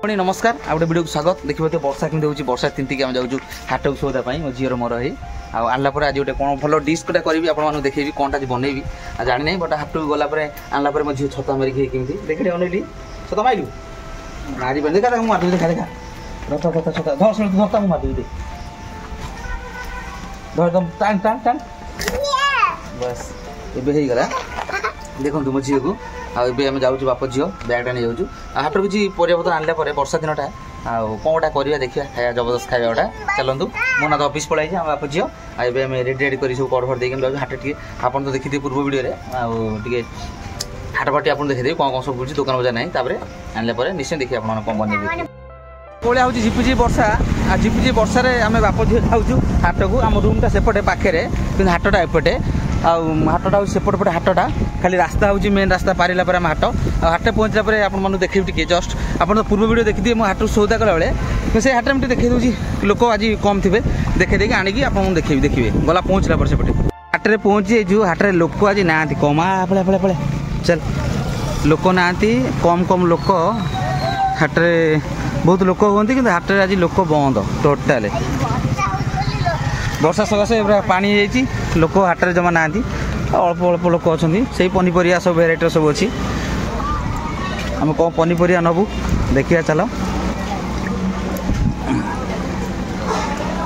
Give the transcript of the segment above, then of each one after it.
पुणी नमस्कार आ गोटे वीडियो को स्वागत। देखिए वर्षा केमती होची वर्षा तिंतिक आम जाऊँ हाट को सौदा मो झीर मोर है आनला आज गोटे कौन भल डिश गोटे करी आपको देखी कौन आज बनैबी जानी ना बट हाट को गला आनला मो झील छता मारिकी केमती देखी अनैली छता माइलु आज देखा देखा मारदेवी देखा देखा रथ रथ छता धर शुण धरता मुझे मारदेवी दे धर दम टाण टाण टाण बस ये गला देखो तुम झील को आम जाऊँ बाप झील बैगटा नहीं जाऊँ हाट किसी परिवापत्र आनला वर्षा दिनटा कौनटा करवा देखिए खाया जबरदस्त खाया गोटा चलतु मो ना तो ऑफिस पलाई आम बाप झील आम रेडी रेडी कर सब कड़ फड़ देकर हाट टे आप देखिए पूर्व वीडियो टे हाट बाटी आप देखिए कौन कौन सब बुझी दुकान बजार ना आनला निश्चय देखिए आप कौन बनइबे कोलिया हूँ झिपुझि वर्षा आ झिपुझि वर्षा आम बाप झील जाऊँ हाट को आम रूमटा सेपटे पाखे कि हाटटा एपटे हाटटा सेपट पटे हाटटा खाली रास्ता हूँ मेन रास्ता पारिला आम हाट हाट पहुँचला आपको देखे टे जस्ट आप पूर्व वीडियो देखिए मो हाट सौदा कला बेले से हाट में देखे दूसरी लोक आज कम थे देखे देखिए आणिकी आप देखिए गला पहुँचला पर सेपटे हाट में पहुँची जो हाट में लोक आज ना कमा पड़े पड़े पड़े चल लोक ना कम कम लोक हाट में बहुत लोक हमें कि हाट में आज लोक बंद टोटाल वर्षा सकाशे पूरा पानी जाइए लोक हाट में जमा ना अल्प अल्प लोक अच्छा से पनीपरिया सब भेराइटर सब अच्छी आम कौन पनीपरिया नबू देखिए चलो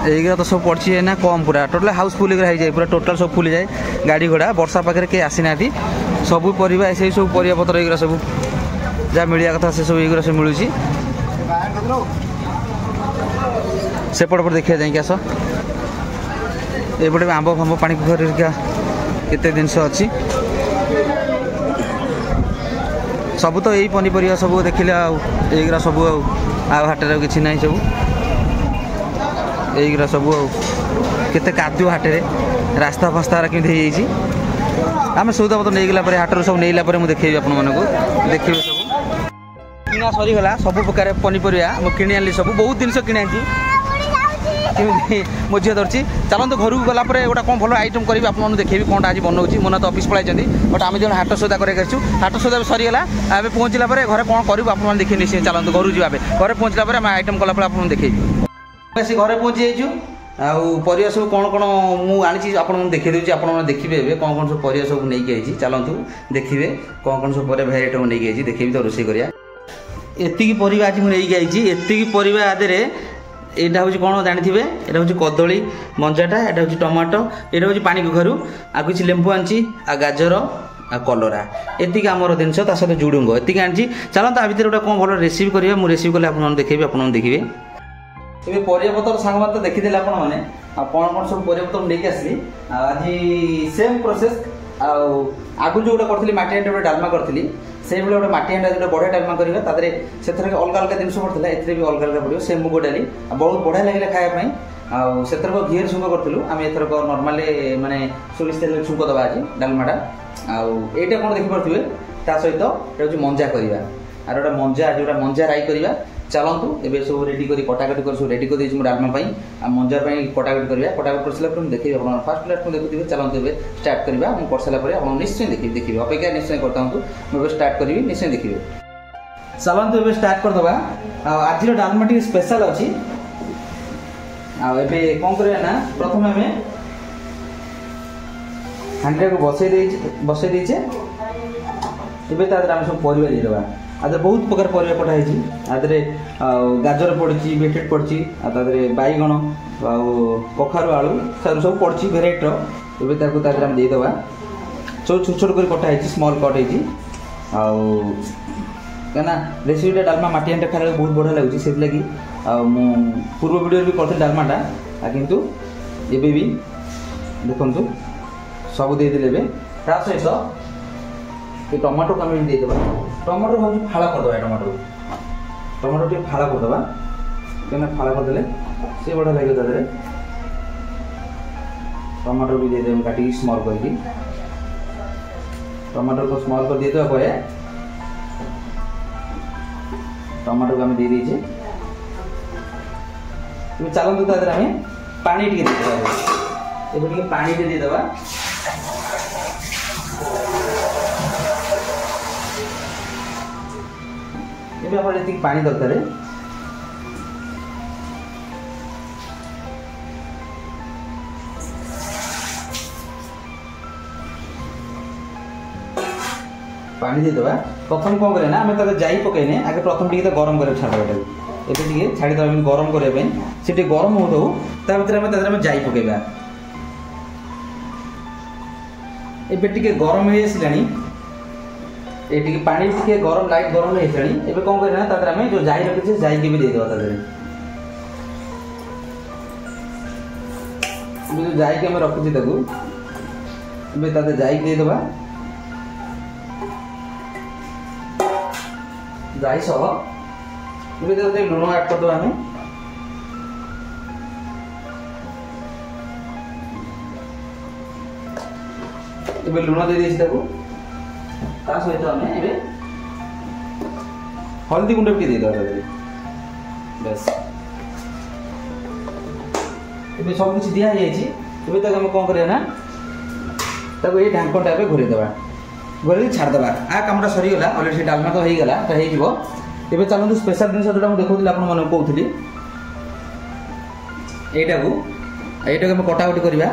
यही तो सब पड़ी ना कम पूरा टोटाल हाउसफुल हो जाए पूरा टोटाल सब फुल जाए गाड़ी घोड़ा वर्षा पाखे कहीं आसी ना सब परिवा ऐसे सब परिया पतर ये सब जहाँ मिलिया कथा से सब ये सब मिलूँ सेपट पर देखिए जाइए आस एपटे आंब फांब पानी पोखरी केते जिनस अच्छी सब तो यही पनीपरिया सब देखिले आगरा सब आटे किसी ना सब यहीरा सब केते कादुआ हाटे रास्ता फास्ता केमती आम सौदा पत्र नहीं गला हाटर सब नहीं मुझे देखी आप देखिए सब किना सरीगला सब प्रकार पनीपरिया मुझे किणी आनी सब बहुत जिन किणी मो झील धरती चलते घर को गला गोटा कौन भल आइटम करी आप देखिए कौन आज बनाऊँ मो ना तो ऑफिस पलाई बट आम जो हाट सौदा कर हाट सौदा सरीगला आम पहुँचला घर कौन करूँ आप देखिए निश्चय चलते घर जी घर पहुँचला आम आइटम कला आप देखिए घर पहुँची जाइए आरिया सब कौन कौन मुझे आप देखी दूसरी आप देखिए कौन कौन सब परिया सब नहीं आई चलतु देखिए कौन कौन सब भेराइट नहीं आई देखिए तो रोसे करा एति परिवा आज मुझे आई एति परिवा आदि यहाँ हूँ कौन जानी यहाँ हूँ कदली मंजाटा यहाँ हूँ टमाटो यहाँ हूँ पानी कखारू आ किसी लेंबू आनी आ गाजर आ कलरा एतिक आमर जिनस सहित जुड़ुंग एतिक आनी चलते आ भर गोटे कौन भल रेसिपी करेंगे मुझे रेसिपी कले आप देखिए आप देखिए ये परियापत्र सांग मैंने देखीदे आपने कौन कौन सब परियापत्र लेकिन आसली आज सेम प्रोसेस आगु जो गोटे करी मटी हांडी गोटे डालमा करी से गोटे मटी हांडा जो बढ़िया डालमा करवा से अलग अलग जिन पड़ता है भी अलग अलग पड़ो से मुग डाली बहुत बढ़िया लगे खायापाई से घीर छुंक करूँ आम एथरक नर्माल मानने सोरिष तेल छुंक दबा आज डालमाटा आईटा कौन देखिपे ता सहित ये मंजा करवा आर गोटे मंजा जो मंजा राई करवा चलतु ए सब रेडी कर कटाकटी कर सब रेडी कर डालमा मंजार कटाकटी करवा कटाकटी कर सारा देखिए आप फास्ट प्लेट देखुए चलते ए स्टार्ट करवा कर सारा आप निश्चय देखिए अपेक्षा निश्चय करता हूँ मुझे स्टार्ट करी निश्चय देखिए चलतु ए स्टार्ट करदे आज डालमा टी स्पेशल अच्छी आबे कौन करना प्रथम आम हांडी को बसई देचे आम सब परिवा देदेबा आदे बहुत प्रकार परिवा पठाई आदे गाजर पड़ी बीटरूट पड़ी आदे बैगण कखारू आलू सब पड़ी भेराइटर एवं देदेबा सब छोट छोट कर कटाई स्मॉल कट होना रेसिपीटा डालमा मटी हांडी खाने बहुत बढ़िया लगे से लगी पूर्व वीडियो भी करते डालमाटा किंतु एबे भी देखु सब देदेले ता सहित ये टमाटो को आम देदेबा टमाटो भाव फाड़ा करदे टमाटो टे फाड़ा करदे क्या फाड़ा करदे से बढ़िया लगे तादे टमाटो भी देदेबे काटी स्मॉल करके टमाटो को स्मॉल कर देदेबा परे टमाटो को आम दे दीजिए चलते तादे आम पानी टे देदेबा ए पानी टे देदेबा ये पानी दरकार पानी देदेबा प्रथम कौन करें ना आम तक जाई पकईने आगे प्रथम टी गरम कर छाड़देवा एवं छाड़देवा गरम करने से गरम हो ता भर आम जाई पकईबा एबे टिके गरम हो आसला ये पानी टिके गरम लाइट गरम हो आसला एबे कौन करें ना तादर आम जो जाई रखी जाई के भी देदेबा तादर जो जाई के आम रखी तादर जाई देदेबा जाई सह लुण ऐड करदे आम लुण दे सहित आम हल्दी गुंड भी देदेबा बस ए सब कुछ दिखाई आम कौन करना ये ढांकन टाइप घोरेदेवा घोरे छाड़देवा आ कमटा सरीगला अलरेडी डालमा तो होगा हो चलते स्पेशल जिन जो देखा आपको कहती यहाँ कटाकटी करवा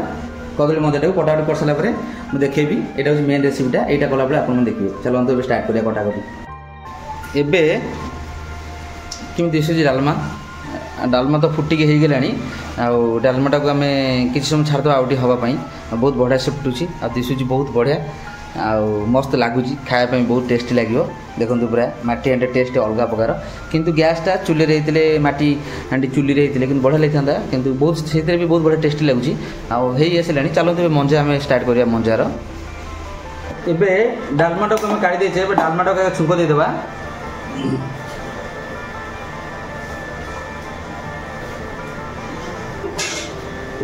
कदली मजा को कटाकटी कर सारा मुझे देखेबी यहाँ हूँ मेन रेसिपीटा यहाँ कला बेले आप देखिए चलते ये स्टार्ट करिया कटाकटी एबे किमी दिशुची डालमा डालमा तो फुटिकी हो गला डालमाटा को आम किसी समय छाड़देवा आउटी हाँपाई बहुत बढ़िया से फुटुची आ दिशुची बहुत बढ़िया आउ मस्त लगुच खायापी बहुत टेस्टी लगे देखो पूरा माटी हांडी टेस्ट अलग प्रकार किंतु गैसटा चुली होते माटी हांडी चुली होते कि बढ़िया लगी था कि बहुत से भी बहुत बढ़िया टेस्टी लगुच आसला चलते मंजा आम स्टार्ट करिया मंजार एबे डालमाटा को काढ़ी देचे डालमाटा को छुंक देदेबा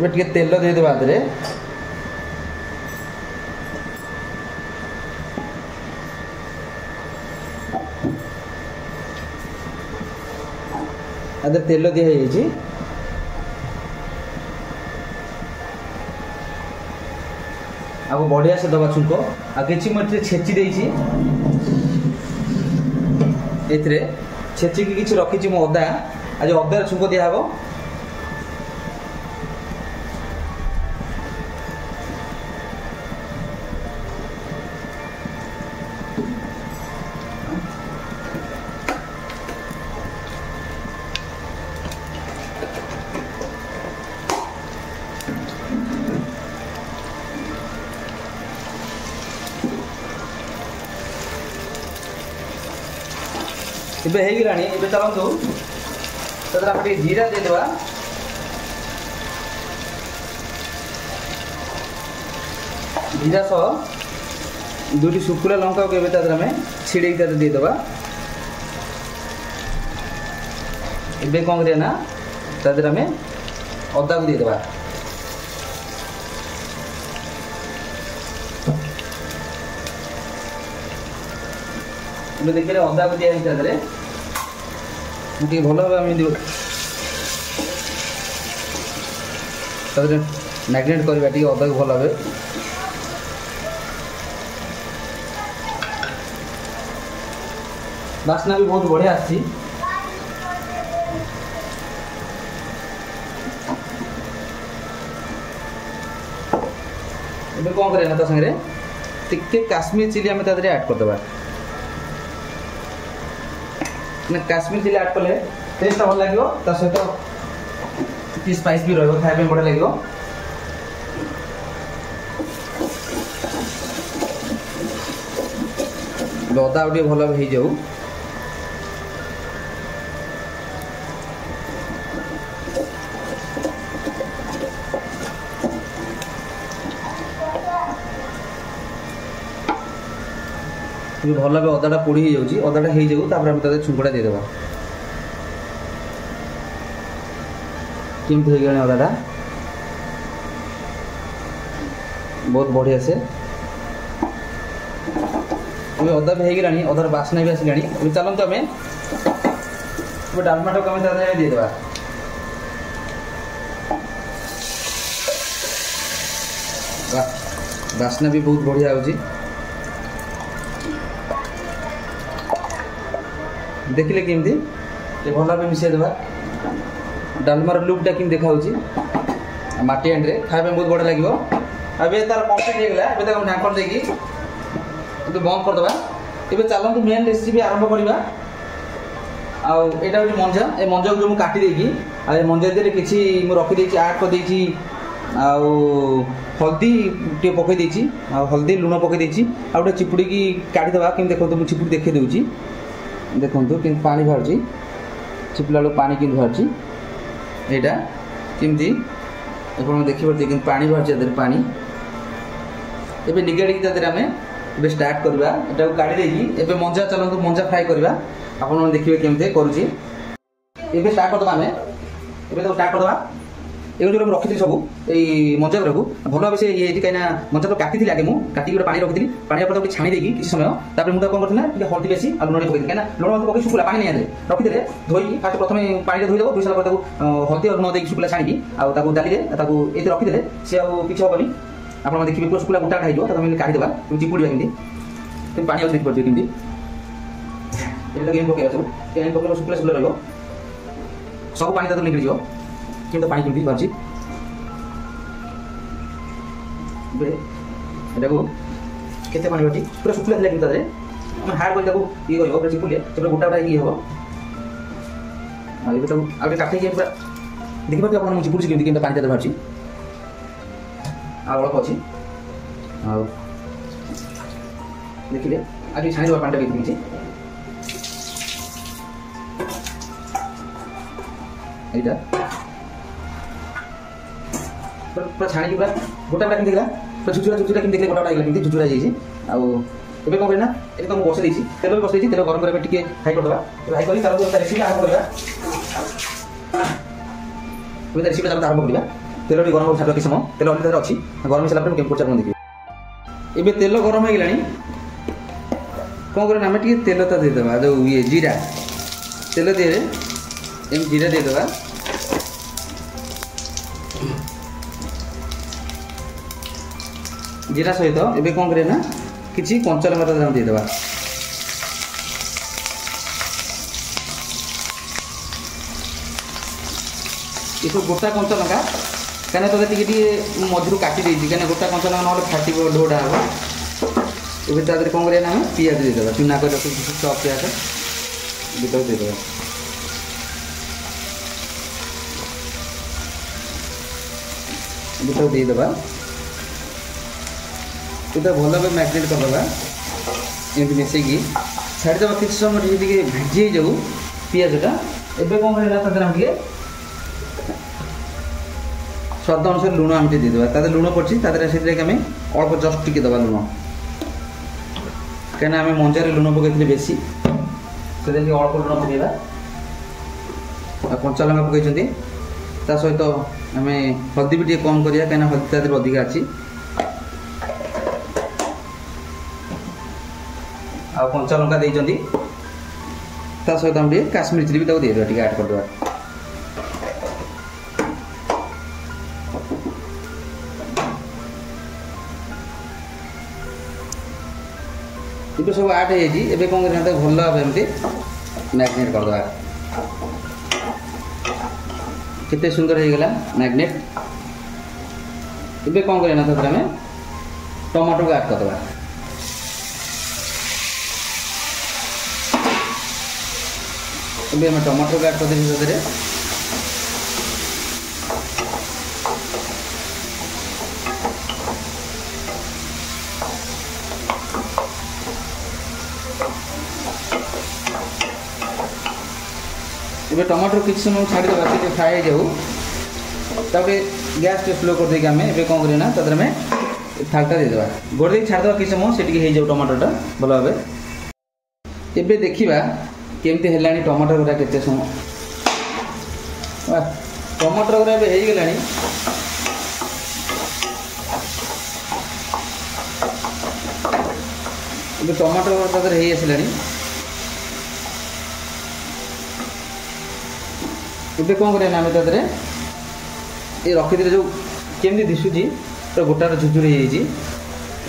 टे तेल देदेबा आदरे अदर तेल दिखाई आपको बढ़िया से दबा छुंक आ कि मुझे छेची देछि छेचिकी किसी रखी मो अदा आज अदार छुंक दिहब इबे हे गिरानी इबे चलंतु तदर आप जीरा देदेबा जीरा सह दुटी सुखुला लंका को एबे तदर में छिड़े के देदेबा इबे कौन करिया ना तदर में अदा को देदेबा देखिए अदा को दिया मुझे भल भाव मैग्नेट करवा अदा को भल भाव बास्ना भी बहुत बढ़िया आसी कौन करें संगे टिके काश्मीर चिली आम ऐड करदे काश्मीर चिली ऐड कले टेस्ट भल लगे सहित स्पाइस भी रही खाया बढ़िया लगे अदा आउ भल हो जाऊ भल भाव अदाटा पोड़ी हो जाऊँ अदाटा हो जाऊ छुंकटा देदेबा केमती हो गया अदाटा बहुत बढ़िया से अदा भी हो गला अदार बास्ना भी आसला चलते आम डालमाटा को देदेबा बास्ना भी बहुत बढ़िया हो देखिले केमती भल भाव मिसाई देवा डालमार लुकटा केमती देखा माटी हांडी खाया बहुत बढ़िया लगे अब तार कम्प्लीट हो गला ढांकन देकी बंद करदे ଏବେ ଚାଲନ୍ତୁ ମେନ୍ ରେସିପି ଆରମ୍ଭ କରିବା। ଆଉ ଏଇଟା ହେଉଛି ମଞ୍ଜା। ଏ ମଞ୍ଜାକୁ ଯେଉଁ ମୁଁ କାଟି ଦେଇକି ଆଉ ଏ ମଞ୍ଜା ଦେହରେ କିଛି ମୁଁ ରଖିଦେଇଛି ଆଡ଼୍ କରିଦେଇଛି। ଆଉ ହଳଦୀ ଟିକେ ପକାଇ ଦେଇଛି, ଆଉ ହଳଦୀ ଲୁଣ ପକାଇ ଦେଇଛି। ଆଉ ଗୋଟେ ଚିପୁଡ଼ିକି କାଢ଼ିଦେବା। କେମିତି ଦେଖନ୍ତୁ, ମୁଁ ଚିପୁଡ଼ି ଦେଖାଇ ଦେଉଛି। ଦେଖନ୍ତୁ କେମିତି ପାଣି ବାହାରୁଛି, ଚିପୁଡ଼ିଲା ବେଳକୁ ପାଣି କେମିତି ବାହାରୁଛି। ଏଇଟା କେମିତି ଆପଣ ଦେଖିପାରୁଥିବେ କିନ୍ତୁ ପାଣି ବାହାରୁଛି ତା ଦେହରେ ପାଣି। ଏବେ ନିଗାଡ଼ିକି ତା ଦେହରେ ଆମେ ଏବେ ଷ୍ଟାର୍ଟ କରିବା। ଏଟାକୁ କାଢ଼ି ଦେଇକି ଏବେ ମଞ୍ଜା ଚାଲନ୍ତୁ ମଞ୍ଜା ଫ୍ରାଏ କରିବା। ଆପଣମାନେ ଦେଖିବେ କେମିତି କରୁଛି। ଏବେ ଷ୍ଟାର୍ଟ କରିଦେବା ଆମେ। ଏବେ ତାକୁ ଷ୍ଟାର୍ଟ କରିଦେବା। ଏଗୁলো ଯେଉଁ ମୁଁ ରଖିଥିଲି ସବୁ ଏଇ ମଞ୍ଜା ଗୁଡ଼ାକୁ ଭଲ ଭାବେ ସେ ଇଏ ହେଇଛି, କାହିଁକିନା ମଞ୍ଜା ତ କାଟିଥିଲି ଆଗେ ମୁଁ କାଟିକି ଗୋଟେ ପାଣି ରଖିଥିଲି। ପାଣି ପରେ ତାକୁ ଛାଣି ଦେଇକି କିଛି ସମୟ ତାପରେ ମୁଁ ତାକୁ କ'ଣ କରିଥିଲି ନା ଟିକେ ହଳଦୀ ବେଶୀ ଆଉ ଲୁଣ ପକେଇଥିଲି। କାହିଁକିନା ଲୁଣ ପକେଇ ଶୁଖିଲା ପାଣି ନିଆଁରେ ରଖିଦେଲେ ଧୋଇକି ଫାଷ୍ଟ ପ୍ରଥମେ ପାଣିରେ ଧୋଇଦେବ। ଧୋଇ ସାରିଲା ପରେ ତାକୁ ହଳଦୀ ଆଉ ଲୁଣ ଦେଇକି ଶୁଖିଲା ଛାଣିକି ଆଉ ତାକୁ ଡାଲିରେ ତାକୁ ଏଇଠି ରଖିଦେଲେ ସେ ଆଉ କିଛି ହେବନି। ଆପଣ ଦେଖିବେ ପୁରା ଶୁଖିଲା ଗୋଟା ହେଇଯିବ। ତାକୁ ଆମେ କାଢ଼ିଦେବା, ଚିପୁଡ଼ିବା କେମିତି ପାଣି ଆଉ ଦେଖିପାରୁଥିବେ କେମିତି। ଏଇଟା କେମିତି ପକେଇବା ସବୁ କେମିତି ପକେଇବା ଶୁଖିଲା ଶୁଖିଲା ରହିବ, ସବୁ ପାଣି ତାକୁ ନିଗଡ଼ିଯିବ। କିନ୍ତୁ ପାଣି କେମିତି ବାହାରୁଛି ଏଟାକୁ କେତେ ପାଣି ବାହାରୁଛି ପୁରା ଶୁଖିଲା ଥିଲା କିନ୍ତୁ ତାଦେହରେ ଆମେ ହାର୍ଡ଼ କରି ତାକୁ ଇଏ କରିବ ପୁରା ଚିପୁଡ଼ିଲେ ସେଟା ଗୋଟା ଗୋଟା ଇଏ ହେବ। ଆଉ ଏବେ ତାକୁ ଆଉ ଟିକେ କାଟିକି ପୁରା ଦେଖିପାରୁଥିବେ ଆପଣ ମୁଁ ଚିପୁଡ଼ିଛି କେମିତି କେମିତି ପାଣି ତାଦେହରେ ବାହାରୁଛି। ଆଉ ଅଳ୍ପ ଅଛି, ଆଉ ଦେଖିଲେ ଆଉ ଟିକେ ଛାଣିଦେବା ପାଣିଟା କେମିତି କିଛି। এইটা পুরা ছাড়িকি পুরা গোটাটা কিন্তু দেখলা পুরা ঝুঝুরা কিন্তু দেখলে গোটাটা ହେଇଗଲା কিন্তু ঝুঝুরা ହେଇଯାଇଛି। ଆଉ ଏବେ କ'ଣ କରିବା ନା ଏବେ ତ ମୁଁ ବସେଇ ଦେଇଛି, ତେଲ ବି ବସେଇ ଦେଇଛି। ତେଲ ଗରମ କରିବା ପାଇଁ ଟିକେ ହାଇ କରିଦେବା। ହାଇ କରି ତାର ରେସିପି ଆରମ୍ଭ କରିବା। ଏବେ ତା ରେସିପିଟା ଆରମ୍ଭ କରିବା। ତେଲ ଟିକେ ଗରମ ଛାଡ଼ିବା କିଛି ସମୟ। ତେଲ ଅଲରେଡ଼ି ଅଛି, ଗରମ ହେଇସାରିଲା ପରେ ମୁଁ କେମିତି କରୁଛି ଆପଣ ଦେଖିବେ। ଏବେ ତେଲ ଗରମ ହେଇଗଲାଣି। କ'ଣ କରିବା ନା ଆମେ ଟିକେ ତେଲ ତ ଦେଇଦେବା, ଯେଉଁ ଇଏ ଜିରା ତେଲ ଦେହରେ ଏମିତି ଜିରା ଦେଇଦେବା। ଜିରା ସହିତ ଏବେ କ'ଣ କରିବା ନା କିଛି କଞ୍ଚା ଲଙ୍କା ଆମେ ଦେଇଦେବା। ଏସବୁ ଗୋଟା କଞ୍ଚା ଲଙ୍କା, କାହିଁକିନା ତୋତେ ଟିକେ ଟିକେ ମଝିରୁ କାଟି ଦେଇଛି, କାହିଁକିନା ଗୋଟା କଞ୍ଚା ଲଙ୍କା ନହେଲେ ଫାଟିବ ଢୋଡ଼ା ହେବ। ଏବେ ତା ଦେହରେ କ'ଣ କରିବା ନା ଆମେ ପିଆଜ ଦେଇଦେବା, ଚୁନା କରି ରଖିକି ଚପ୍ ପିଆଜ ଦୁଇଟାକୁ ଦେଇଦେବା। ଦୁଇଟାକୁ ଦେଇଦେବା। এটা ଭଲ ଭାବେ ମ୍ୟାରିନେଟ୍ କରିଦେବା। ଏମିତି ମିଶେଇକି ଛାଡ଼ିଦେବା କିଛି ସମୟ ଟିକେ ଟିକେ ଭାଜି ହେଇଯାଉ ପିଆଜଟା। ଏବେ କ'ଣ କରିବା ତା ଦେହରେ ଆମେ ଟିକେ ସ୍ୱାଦ ଅନୁସାରେ ଲୁଣ ଆମେ ଟିକେ ଦେଇଦେବା। ତା ଦେହରେ ଲୁଣ ପଡ଼ିଛି, ତା ଦେହରେ ସେଥିରେ ଆମେ ଅଳ୍ପ ଜଷ୍ଟ ଟିକେ ଦେବା ଲୁଣ, କାହିଁକିନା ଆମେ ମଞ୍ଜାରେ ଲୁଣ ପକାଇଥିଲେ ବେଶୀ, ସେଥିରେ ଟିକେ ଅଳ୍ପ ଲୁଣ ପକାଇବା। ଆଉ କଞ୍ଚା ଲଙ୍କା ପକାଇଛନ୍ତି, ତା ସହିତ ଆମେ ହଳଦୀ ବି ଟିକେ କମ୍ କରିବା, କାହିଁକିନା ହଳଦୀ ତା ଦେହରେ ଅଧିକା ଅଛି। ଆଉ କଞ୍ଚା ଲଙ୍କା ଦେଇଛନ୍ତି, ତା ସହିତ ଆମେ ଟିକେ କାଶ୍ମୀର ଚିଲି ବି ତାକୁ ଦେଇଦେବା, ଟିକେ ଆଡ଼୍ କରିଦେବା। ଏବେ ସବୁ ଆଡ଼୍ ହେଇଯାଇଛି। ଏବେ କ'ଣ କରିବା ତାକୁ ଭଲ ଭାବେ ଏମିତି ମ୍ୟାରିନେଟ୍ କରିଦେବା। କେତେ ସୁନ୍ଦର ହେଇଗଲା ମ୍ୟାରିନେଟ୍। ଏବେ କ'ଣ କରିବା ନା ତାପରେ ଆମେ ଟମାଟୋକୁ ଆଡ଼୍ କରିଦେବା। ଏବେ ଆମେ ଟମାଟୋକୁ ଆଡ଼୍ କରିଦେବି ସେଥିରେ। ଏବେ ଟମାଟୋ କିଛି ସମୟ ଛାଡ଼ିଦେବା, ଟିକେ ଫ୍ରାଏ ହେଇଯାଉ। ତାପରେ ଗ୍ୟାସ୍ ଟିକେ ସ୍ଲୋ କରିଦେଇକି ଆମେ ଏବେ କ'ଣ କରିବା ନା ତା ଦେହରେ ଆମେ ଥାଳିଟା ଦେଇଦେବା, ଗୋଡ଼ ଦେଇକି ଛାଡ଼ିଦେବା କିଛି ସମୟ, ସେ ଟିକେ ହେଇଯାଉ ଟମାଟୋଟା ଭଲ ଭାବେ। ଏବେ ଦେଖିବା କେମିତି ହେଲାଣି ଟମାଟୋ ଗୁଡ଼ା, କେତେ ସମୟ ଟମାଟୋ ଗୁଡ଼ା ଏବେ ହେଇଗଲାଣି। ଏବେ ଟମାଟୋ ତା ଦେହରେ ହେଇ ଆସିଲାଣି। ଏବେ କ'ଣ କରିବା ନା ଆମେ ତା ଦେହରେ ଏ ରଖିଥିଲେ ଯେଉଁ କେମିତି ଦିଶୁଛି ପୁରା ଗୋଟାର ଝୁଝୁରି ହେଇଯାଇଛି,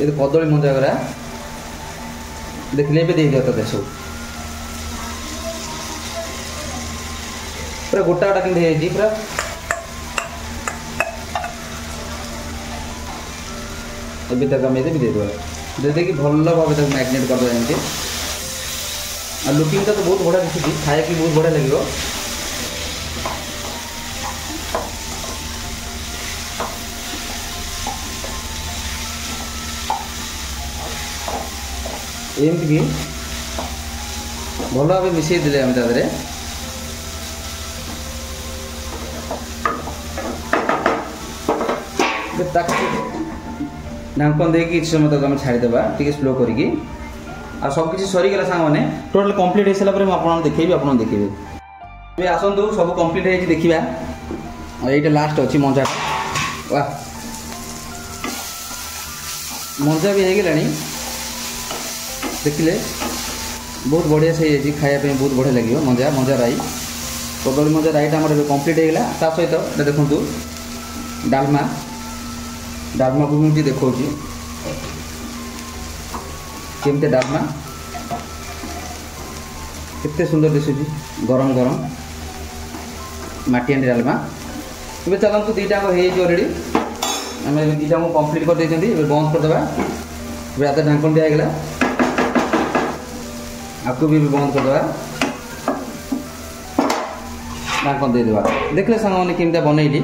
ଏ କଦଳୀ ମଞ୍ଜା ଗୁଡ଼ା ଦେଖିଲେ ଏବେ ଦେଇଦିଅ ତା ଦେହରେ ସବୁ ପୁରା ଗୋଟା ଗୋଟା କେମିତି ହେଇଯାଇଛି ପୁରା। ଏବେ ତାକୁ ଆମେ ବି ଦେଇଦେବା, ଦେଇଦେଇକି ଭଲ ଭାବେ ତାକୁ ମ୍ୟାରିନେଟ୍ କରିଦେବା। ଏମିତି और लुकिंग तो बहुत बढ़िया दिखुची खाया कि बहुत बढ़िया लगे एमती भल भाव मिसई देले आम तादे ढांकन देकी किसी समय तक छाड़ीदेवा टी स्लो करके आ सबकि सरीगला सांग मैंने टोटाल कम्प्लीट हो सारा मुझे देखेबी आप देखिए आसतु सब कम्प्लीट हो देखा यहीटा लास्ट अच्छी मंजा वाह मंजा भी होगा देखिले बहुत बढ़िया से खायापी बहुत बढ़िया लगे मंजा मंजा राई कदली मंजा राईटा आम कम्प्लीट होगा ता सहित देखु डालमा डालमा को मुझे देखा केमते डालमा कितने सुंदर दिशुची गरम गरम माटी हांडी डालमा ए चलतु दीटा ऑलरेडी आम दीटा को कम्प्लीट कर बंद करदे आते ढांकन दिगला आपको भी बंद करदे ढांकन देदेवा देखले सांग मैंने केमता बनईली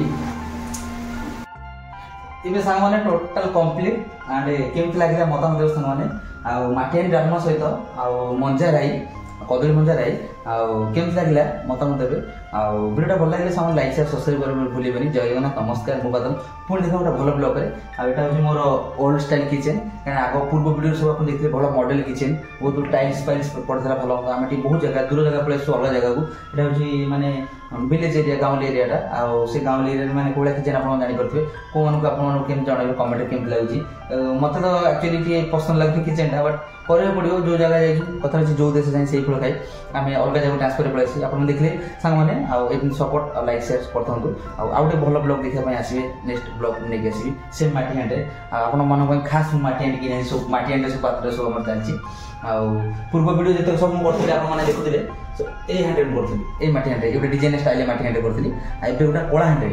इबे सांग मैंने टोटल कंप्लीट एंड केमती लगे मतामत देव सांग मैंने आटी डालमा सहित मंजा राई कदली मंजा राई केमती लगे मतामत देवे वीडियोटा भल लगे सामान लाइक शेयर सब्सक्राइब करने भूलें जय जगन्नाथ नमस्कार मु बादल पुणी देखा गोटे भल ब्लॉग में मोर ओल्ड स्टाइल किचेन कहीं आग पूर्व वीडियो सब आप देखते भल मॉडल किचेन बहुत टाइल्स फाइल्स पड़ता भल आम बहुत जगह दूर जगह पलैसु अलग जगह को यहाँ माने विलेज एरिया गाँव एरियाटा से गाँव एरिया मैंने कौन किचेन आप जापे कौन आपको जनइबे कमेंट केमती लगुच मत तो एक्चुअली पसंद लगे किचेनटा बट करा पड़ो जो जगह जाइए कथा जो देश जाए से फल खाई आम अलग जगह ट्रांसफर पड़े आप देखिए सांग मैंने सपोर्ट लाइक शेयर करते आउटे भल ब्लॉग देखा आसवे नेक्स्ट ब्लॉग नहीं आसवि सेम माटी हांडे आप खास माटी हांडी कि सब माटी हांडे सब पात्र सब आम चलती पूर्व वीडियो जो सब मुझे आपने देखुले ये हांडे करी माटी हांडे गोटे डिजाइन स्टाइल माटी हांडे करी गोटे कला हांडे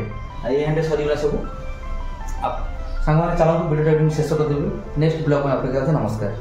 ये हांडे सरीगला सब सांग मैंने चलते वीडियो शेष करदेवी नेक्स्ट ब्लॉग में अपेक्षा नमस्कार।